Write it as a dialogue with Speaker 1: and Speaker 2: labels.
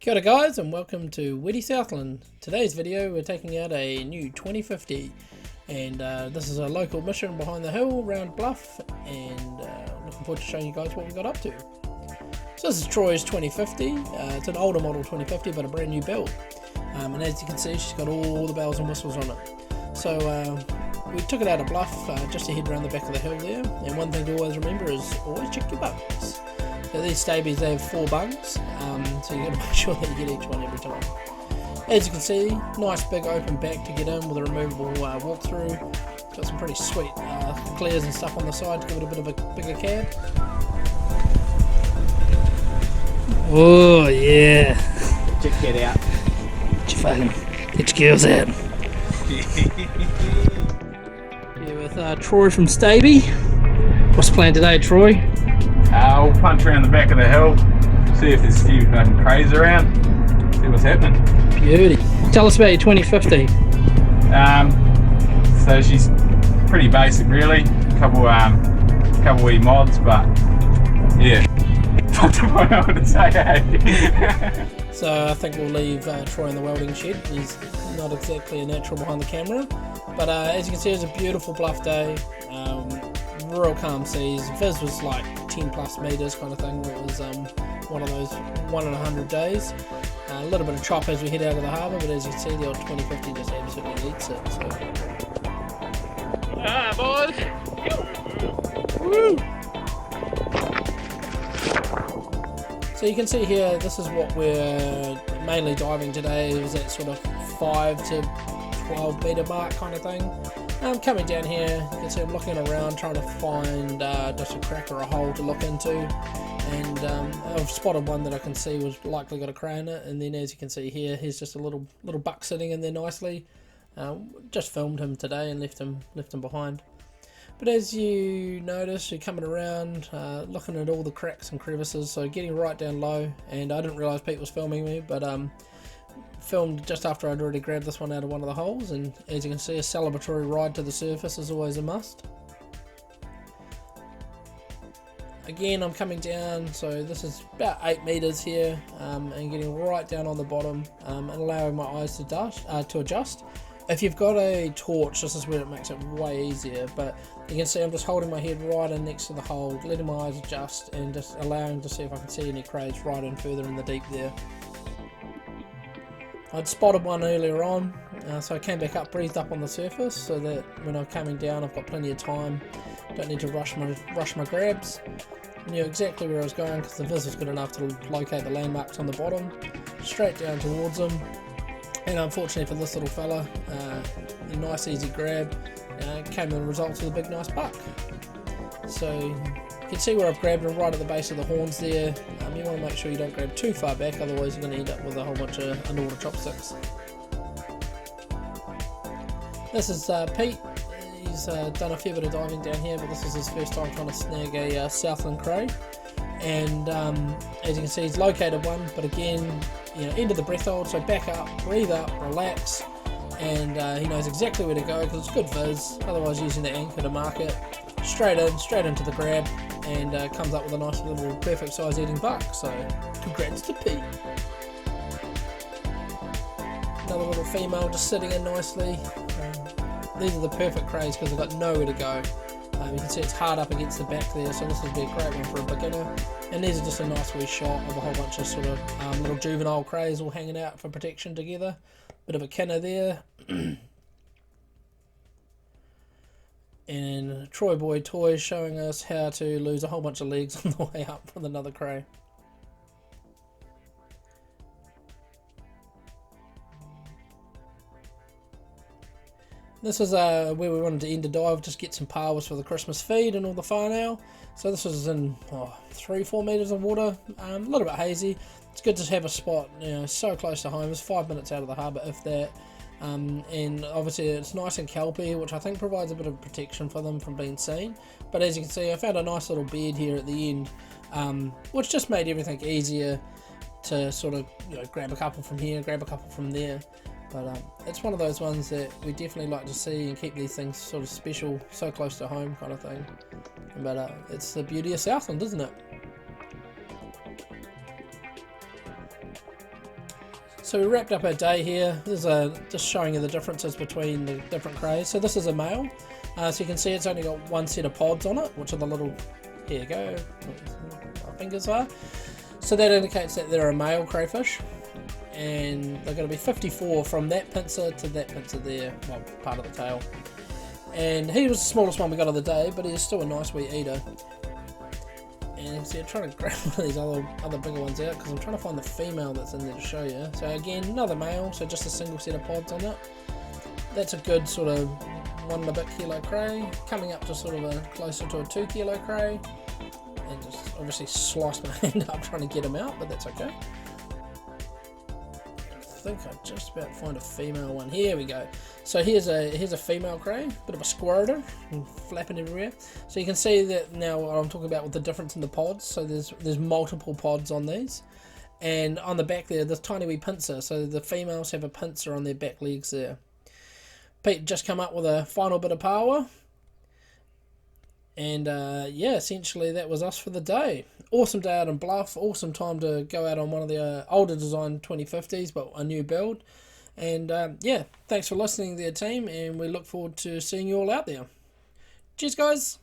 Speaker 1: Kia ora guys, and welcome to Witty Southland. Today's video we're taking out a new 2050 and this is a local mission behind the hill around Bluff, and looking forward to showing you guys what we got up to. So this is Troy's 2050. It's an older model 2050 but a brand new build, and as you can see she's got all the bells and whistles on it. So we took it out of Bluff just to head around the back of the hill there, and one thing to always remember is always check your bunks. So these stabies, they have 4 bunks, so you got to make sure that you get each one every time. As you can see, nice big open back to get in with a removable walk-through. It's got some pretty sweet clears and stuff on the side to give it a bit of a bigger cab. Oh yeah!
Speaker 2: Check that out.
Speaker 1: Get your girls out. Here with Troy from Staby. What's the plan today, Troy?
Speaker 2: We'll punch around the back of the hill, see if there's a few fucking crays around, see what's happening.
Speaker 1: Beauty. Tell us about your 2050.
Speaker 2: So she's pretty basic really, couple wee mods, but yeah. I don't know what to say, eh?
Speaker 1: So I think we'll leave Troy in the welding shed. He's not exactly a natural behind the camera, but as you can see, it's a beautiful Bluff day. Real calm seas. Viz was like 10 plus meters kind of thing. It was one of those 1 in 100 days. A little bit of chop as we head out of the harbour, but as you can see, the old 2050 just absolutely eats it. So. Boys! Woo! So you can see here, this is what we're mainly diving today. It was that sort of 5 to 12 meter mark kind of thing. I'm coming down here, you can see I'm looking around trying to find just a crack or a hole to look into, and I've spotted one that I can see was likely got a cray in it, and then as you can see here, here's just a little buck sitting in there nicely. Just filmed him today and left him behind. But as you notice, you're coming around, looking at all the cracks and crevices, so getting right down low, and I didn't realise Pete was filming me, but filmed just after I'd already grabbed this one out of one of the holes, and as you can see, a celebratory ride to the surface is always a must. Again, I'm coming down, so this is about 8 meters here, and getting right down on the bottom, and allowing my eyes to adjust. If you've got a torch, this is where it makes it way easier, but you can see I'm just holding my head right in next to the hole, letting my eyes adjust, and just allowing to see if I can see any crays right in further in the deep there. I'd spotted one earlier on, so I came back up, breathed up on the surface, so that when I'm coming down I've got plenty of time, don't need to rush my grabs. Knew exactly where I was going because the viz was good enough to locate the landmarks on the bottom, straight down towards them, and unfortunately for this little fella, a nice easy grab came the results of a big nice buck. So you can see where I've grabbed him right at the base of the horns there. You want to make sure you don't grab too far back, otherwise you're going to end up with a whole bunch of underwater chopsticks. This is Pete. He's done a fair bit of diving down here, but this is his first time trying to snag a Southland cray. And as you can see, he's located one, but again, end of the breath hold, so back up, breathe up, relax, and he knows exactly where to go because it's good viz. Otherwise, using the anchor to mark it, straight into the grab, and comes up with a nice little perfect size eating buck. So congrats to Pete. Another little female just sitting in nicely. These are the perfect crays because they've got nowhere to go. You can see it's hard up against the back there, so this would be a great one for a beginner. And these are just a nice wee shot of a whole bunch of sort of little juvenile crays all hanging out for protection together. Bit of a kinner there. And Troy Boy Toys showing us how to lose a whole bunch of legs on the way up with another cray. This is where we wanted to end the dive, just get some pauas for the Christmas feed and all the whānau. So this was in 3-4 meters of water, a little bit hazy. It's good to have a spot, so close to home. It's 5 minutes out of the harbour, if that. And obviously it's nice and kelpy, which I think provides a bit of protection for them from being seen. But as you can see, I found a nice little bed here at the end, which just made everything easier to sort of grab a couple from here, grab a couple from there. But it's one of those ones that we definitely like to see and keep these things sort of special, so close to home kind of thing. But it's the beauty of Southland, isn't it? So we wrapped up our day here. This is just showing you the differences between the different crays. So this is a male. So you can see it's only got one set of pods on it, which are the little, here you go, my fingers are. So that indicates that they're a male crayfish. And they're going to be 54 from that pincer to that pincer there, well, part of the tail. And he was the smallest one we got of the day, but he's still a nice wee eater. And so I'm trying to grab one of these other bigger ones out because I'm trying to find the female that's in there to show you. So again, another male, so just a single set of pods on it. That's a good sort of 1 and a bit kilo cray, coming up to sort of a closer to a 2 kilo cray. And just obviously sliced my hand up trying to get him out, but that's okay. I think I just about find a female one. Here we go. So here's a female cray, bit of a squirter, flapping everywhere. So you can see that now what I'm talking about with the difference in the pods. So there's multiple pods on these, and on the back there, there's tiny wee pincer. So the females have a pincer on their back legs there. Pete just come up with a final bit of paua. And yeah, essentially that was us for the day. Awesome day out in Bluff, awesome time to go out on one of the older design 2050s, but a new build. And yeah, thanks for listening there, team, and we look forward to seeing you all out there. Cheers, guys.